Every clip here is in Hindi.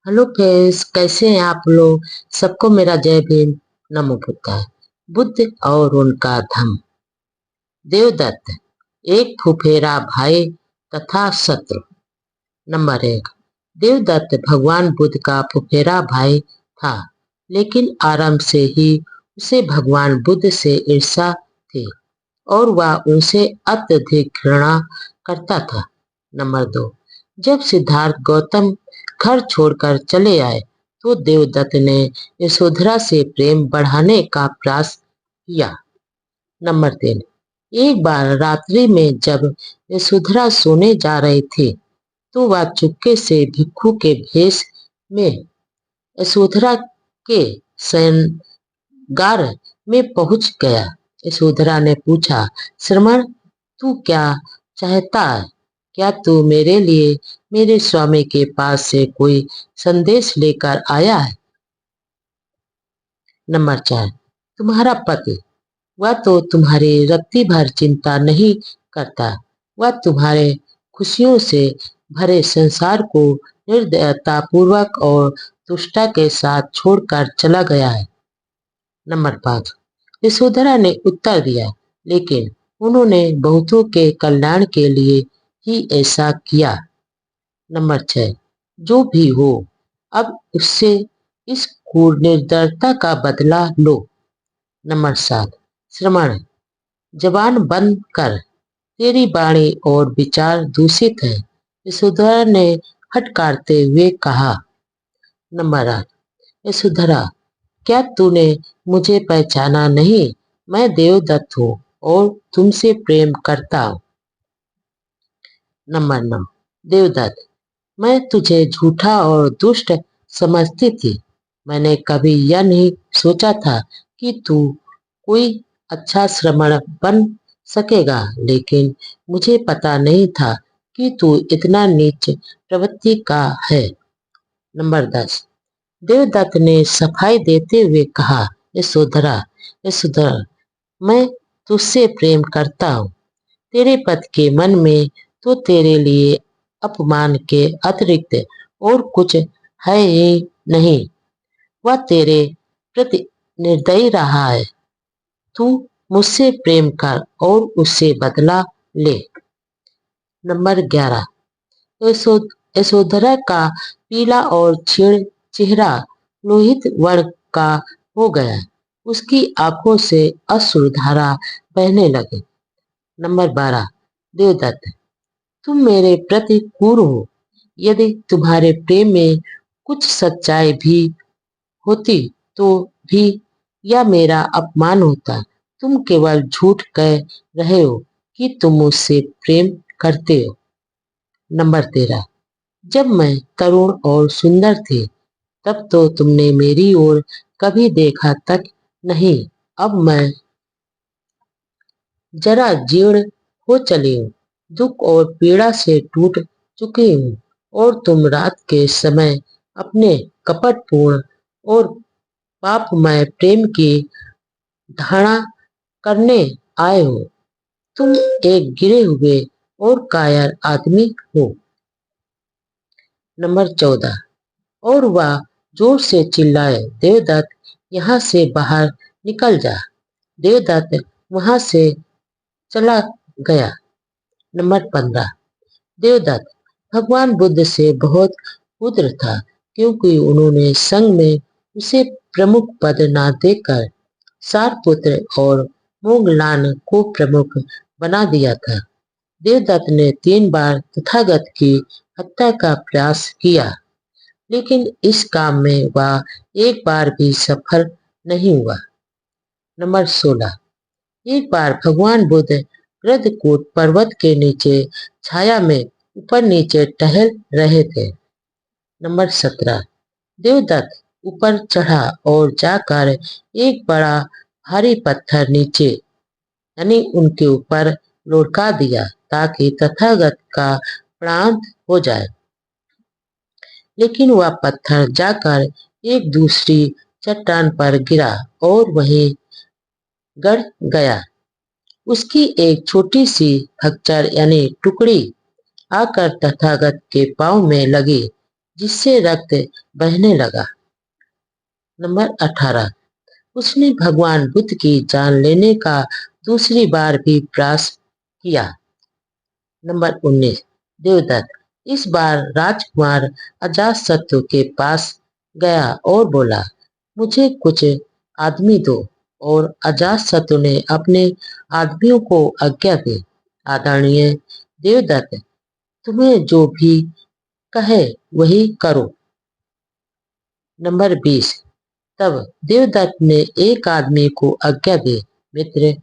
हेलो फ्रेंड्स, कैसे हैं आप लोग। सबको मेरा जय भीम। नमो बुद्धाय। बुद्ध और उनका धम्म। देवदत्त एक फुफेरा भाई तथा शत्रु। नंबर एक। देवदत्त भगवान बुद्ध का फुफेरा भाई था, लेकिन आरंभ से ही उसे भगवान बुद्ध से ईर्ष्या थी और वह उनसे अत्यधिक घृणा करता था। नंबर दो। जब सिद्धार्थ गौतम घर छोड़कर चले आए तो देवदत्त ने यशोधरा से प्रेम बढ़ाने का प्रयास किया। नंबर तीन। एक बार रात्रि में जब यशोधरा सोने जा रही थी तो वह चुपके से भिक्षु के भेष में यशोधरा के शयनगार में पहुंच गया। यशोधरा ने पूछा, श्रमण, तू क्या चाहता है? क्या तू मेरे लिए मेरे स्वामी के पास से कोई संदेश लेकर आया है? नंबर चार। तुम्हारा पति, वह तो तुम्हारी रत्ती भर चिंता नहीं करता। वह तुम्हारे खुशियों से भरे संसार को निर्दयता पूर्वक और दुष्टता के साथ छोड़कर चला गया है। नंबर पाँच। यशोधरा ने उत्तर दिया, लेकिन उन्होंने बहुतों के कल्याण के लिए ही ऐसा किया। नंबर छह। जो भी हो, अब उससे इस क्रूर निर्दयता का बदला लो। नंबर सात। श्रवण, जबान बंद कर। तेरी वाणी और विचार दूषित है। यशोधरा ने हटकारते हुए कहा। नंबर आठ। यशोधरा, क्या तूने मुझे पहचाना नहीं? मैं देवदत्त हूँ और तुमसे प्रेम करता हूँ। नंबर नौ। देवदत्त, मैं तुझे झूठा और दुष्ट समझती थी। मैंने कभी यह नहीं सोचा था कि तू कोई अच्छा श्रमण बन सकेगा, लेकिन मुझे पता नहीं था कि तू इतना नीच प्रवृत्ति का है। नंबर 10। देवदत्त ने सफाई देते हुए कहा, यशोधरा, यशोधरा, मैं तुझसे प्रेम करता हूँ। तेरे पति के मन में तो तेरे लिए अपमान के अतिरिक्त और कुछ है ही नहीं। वह तेरे प्रति निर्दयी रहा है। तू मुझसे प्रेम कर और उससे बदला ले। नंबर 11। यशोधरा का पीला और क्षीण चेहरा लोहित वर्ण का हो गया। उसकी आंखों से अश्रुधारा बहने लगी। नंबर 12। देवदत्त, तुम मेरे प्रति क्रूर हो। यदि तुम्हारे प्रेम में कुछ सच्चाई भी होती तो भी यह मेरा अपमान होता। तुम केवल झूठ कह रहे हो कि तुम मुझसे प्रेम करते हो। नंबर 13। जब मैं तरुण और सुंदर थी तब तो तुमने मेरी ओर कभी देखा तक नहीं। अब मैं जरा जीर्ण हो चली हूँ, दुख और पीड़ा से टूट चुकी हूँ, और तुम रात के समय अपने कपटपूर्ण और पापमय प्रेम की धारणा करने आए हो। तुम एक गिरे हुए और कायर आदमी हो। नंबर 14। और वह जोर से चिल्लाए, देवदत्त, यहाँ से बाहर निकल जा। देवदत्त वहां से चला गया। नंबर 15। देवदत्त भगवान बुद्ध से बहुत पुत्र था, क्योंकि उन्होंने संघ में उसे प्रमुख पद न देकर सारपुत्र और मोगलान को प्रमुख बना दिया था। देवदत्त ने 3 बार तथागत की हत्या का प्रयास किया, लेकिन इस काम में वह एक बार भी सफल नहीं हुआ। नंबर 16। एक बार भगवान बुद्ध गृद्धकूट पर्वत के नीचे छाया में ऊपर नीचे टहल रहे थे। नंबर 17। देवदत्त ऊपर चढ़ा और जाकर एक बड़ा भारी पत्थर नीचे यानी उनके ऊपर लुढ़का दिया ताकि तथागत का प्राण हो जाए। लेकिन वह पत्थर जाकर एक दूसरी चट्टान पर गिरा और वहीं गड़ गया। उसकी एक छोटी सी खच्चर यानी टुकड़ी आकर तथागत के पांव में लगी। जिससे रक्त बहने लगा। नंबर 18, उसने भगवान बुद्ध की जान लेने का दूसरी बार भी प्रयास किया। नंबर 19, देवदत्त इस बार राजकुमार अजातशत्रु के पास गया और बोला, मुझे कुछ आदमी दो। और अजातशत्रु ने अपने आदमियों को आज्ञा दी, आदरणीय देवदत्त, तुम्हें जो भी कहे वही करो। नंबर 20, तब देवदत्त ने एक आदमी को आज्ञा दी, मित्र,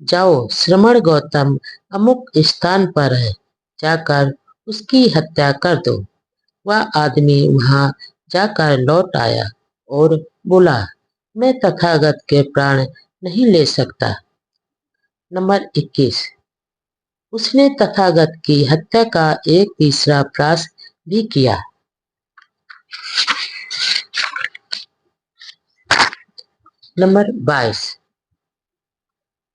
जाओ, श्रमण गौतम अमुक स्थान पर है, जाकर उसकी हत्या कर दो। वह आदमी वहां जाकर लौट आया और बोला, मैं तथागत के प्राण नहीं ले सकता। नंबर 21, उसने तथागत की हत्या का एक तीसरा प्रयास भी किया। नंबर 22,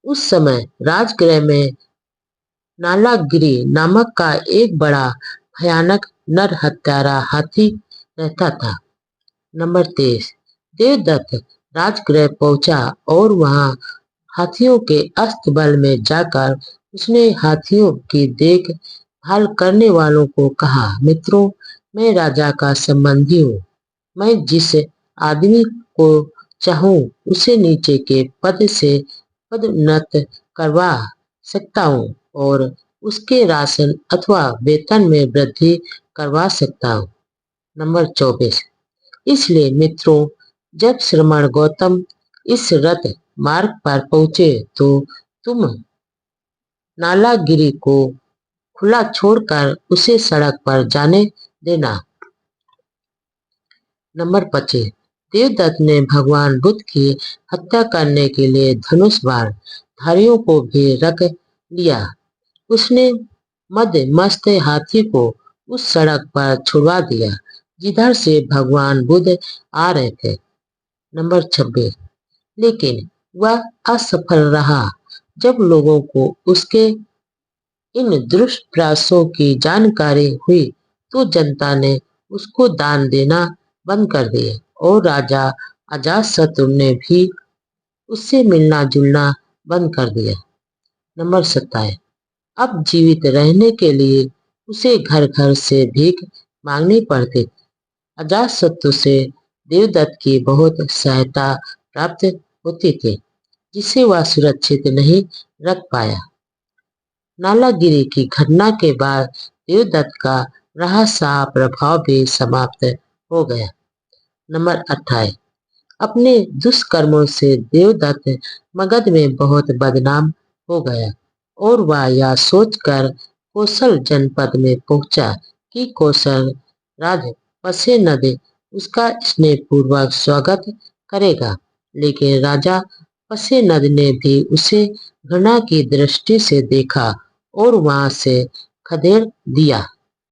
उस समय राजगृह में नालागिरी नामक का एक बड़ा भयानक नर हत्यारा हाथी रहता था। नंबर 23, देवदत्त राजगृह पहुंचा और वहां हाथियों के अस्तबल में जाकर उसने हाथियों की देखभाल करने वालों को कहा, मित्रों, मैं राजा का संबंधी हूँ। मैं जिस आदमी को चाहूं उसे नीचे के पद से पदोन्नत करवा सकता हूँ और उसके राशन अथवा वेतन में वृद्धि करवा सकता हूँ। नंबर 24, इसलिए मित्रों, जब श्रमण गौतम इस रथ मार्ग पर पहुंचे तो तुम नालागिरी को खुला छोड़कर उसे सड़क पर जाने देना। नंबर 25, देवदत्त ने भगवान बुद्ध की हत्या करने के लिए धनुष बाण धारियों को भी रख लिया। उसने मदमस्त हाथी को उस सड़क पर छुड़वा दिया जिधर से भगवान बुद्ध आ रहे थे। नंबर 26, लेकिन वह असफल रहा। जब लोगों को उसके इन दुष्ट प्रयासों की जानकारी हुई तो जनता ने उसको दान देना बंद कर दिए और राजा अजातशत्रु ने भी उससे मिलना जुलना बंद कर दिया। नंबर 27, अब जीवित रहने के लिए उसे घर घर से भीख मांगनी पड़ती। अजातशत्रु से देवदत्त की बहुत सहायता प्राप्त होती थी जिसे वह सुरक्षित नहीं रख पाया। नालागिरी की घटना के बाद देवदत्त का रहा प्रभाव भी समाप्त हो गया। नंबर 28, अपने दुष्कर्मों से देवदत्त मगध में बहुत बदनाम हो गया और वह यह सोचकर कौशल जनपद में पहुंचा कि कौशल राज पसेनद उसका स्नेहपूर्वक स्वागत करेगा। लेकिन राजा पसेनद ने भी उसे घृणा की दृष्टि से देखा और वहां से खदेड़ दिया।